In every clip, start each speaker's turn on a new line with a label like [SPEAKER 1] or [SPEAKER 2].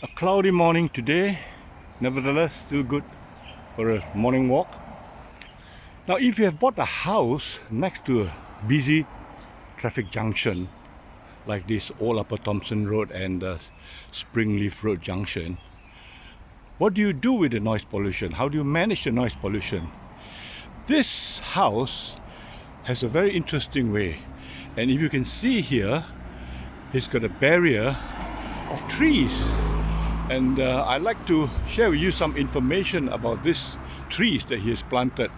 [SPEAKER 1] A cloudy morning today, nevertheless still good for a morning walk. Now if you have bought a house next to a busy traffic junction like this Old Upper Thompson Road and Springleaf Road junction, what do you do with the noise pollution? How do you manage the noise pollution? This house has a very interesting way, and if you can see here, it's got a barrier of trees. And I'd like to share with you some information about these trees that he has planted.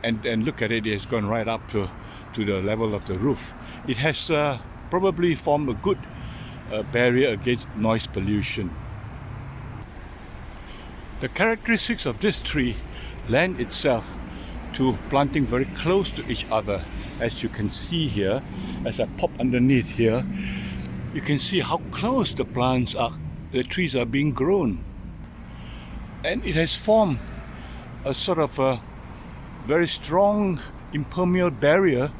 [SPEAKER 1] And look at it, it has gone right up to the level of the roof. It has probably formed a good barrier against noise pollution. The characteristics of this tree lend itself to planting very close to each other. As you can see here, as I pop underneath here, you can see how close the plants are. The trees are being grown, and it has formed a sort of a very strong impermeable barrier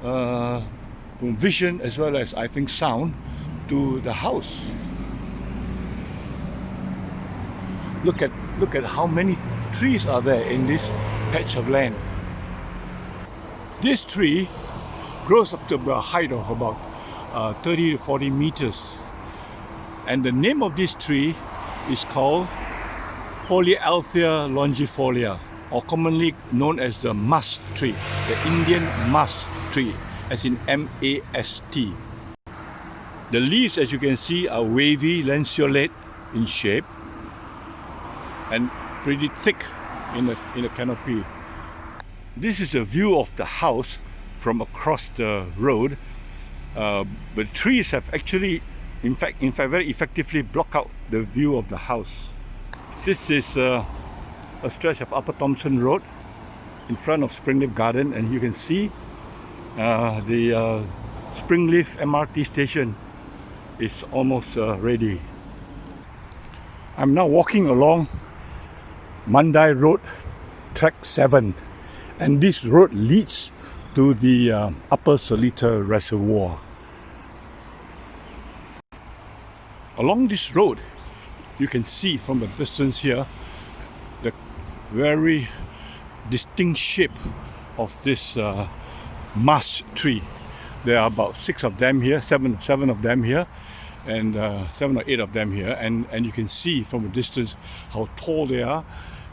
[SPEAKER 1] from vision as well as, I think, sound to the house. Look at how many trees are there in this patch of land. This tree grows up to a height of about 30 to 40 meters. And the name of this tree is called Polyalthia longifolia, or commonly known as the Mast Tree, the Indian Mast Tree, as in M-A-S-T. The leaves, as you can see, are wavy, lanceolate in shape, and pretty thick in a canopy. This is a view of the house from across the road, but trees have actually in fact very effectively block out the view of the house. This is a stretch of Upper Thompson Road in front of Springleaf Garden, and you can see the Springleaf MRT station is almost ready. I'm now walking along Mandai Road, track 7, and this road leads to the Upper Seletar Reservoir. Along this road, you can see from a distance here the very distinct shape of this Maas tree. There are about 6 of them here, seven of them here, and 7 or 8 of them here, and you can see from a distance how tall they are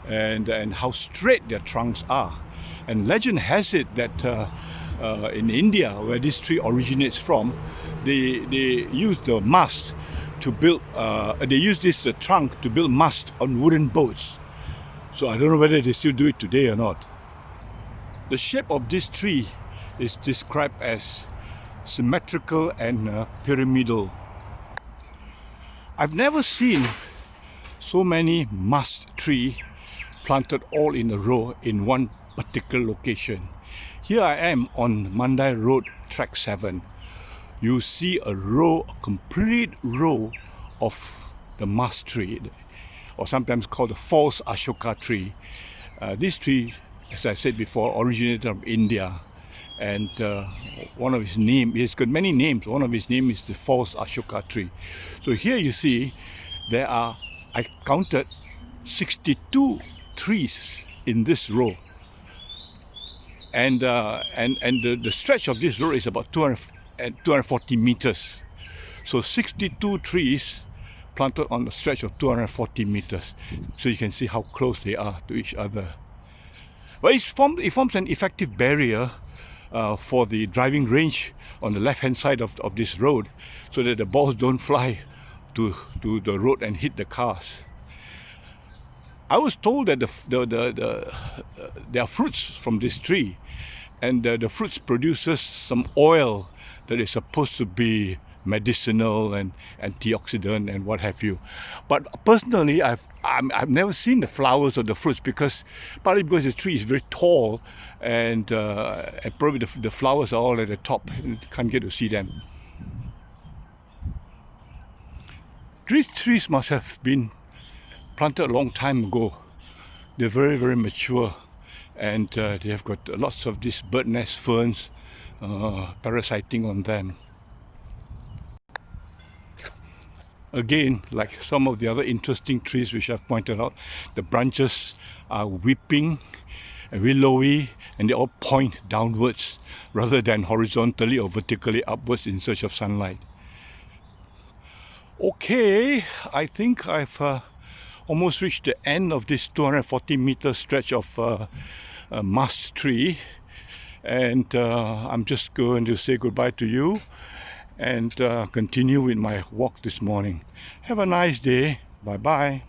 [SPEAKER 1] and how straight their trunks are. And legend has it that in India, where this tree originates from, they use the mast to build, they use this trunk to build mast on wooden boats. So I don't know whether they still do it today or not. The shape of this tree is described as symmetrical and pyramidal. I've never seen so many mast trees planted all in a row in one particular location. Here I am on Mandai Road, track 7. You see a complete row of the Maas tree, or sometimes called the false Ashoka tree. This tree, as I said before, originated from India, and one of his names, he's got many names, one of his names is the false Ashoka tree. So here you see there are, I counted 62 trees in this row, and the stretch of this road is about 240 meters. So 62 trees planted on a stretch of 240 meters. So you can see how close they are to each other. But it forms an effective barrier for the driving range on the left-hand side of this road, so that the balls don't fly to the road and hit the cars. I was told that there are fruits from this tree, and the fruits produces some oil that is supposed to be medicinal and antioxidant and what have you. But personally, I've never seen the flowers or the fruits, partly because the tree is very tall, and probably the flowers are all at the top. You can't get to see them. These trees must have been planted a long time ago. They're very, very mature, and they have got lots of these bird nest ferns parasiting on them. Again, like some of the other interesting trees which I've pointed out, the branches are whipping, willowy, and they all point downwards rather than horizontally or vertically upwards in search of sunlight. Okay, I think I've almost reached the end of this 240-meter stretch of Mast Tree, and I'm just going to say goodbye to you and continue with my walk this morning. Have a nice day. Bye bye.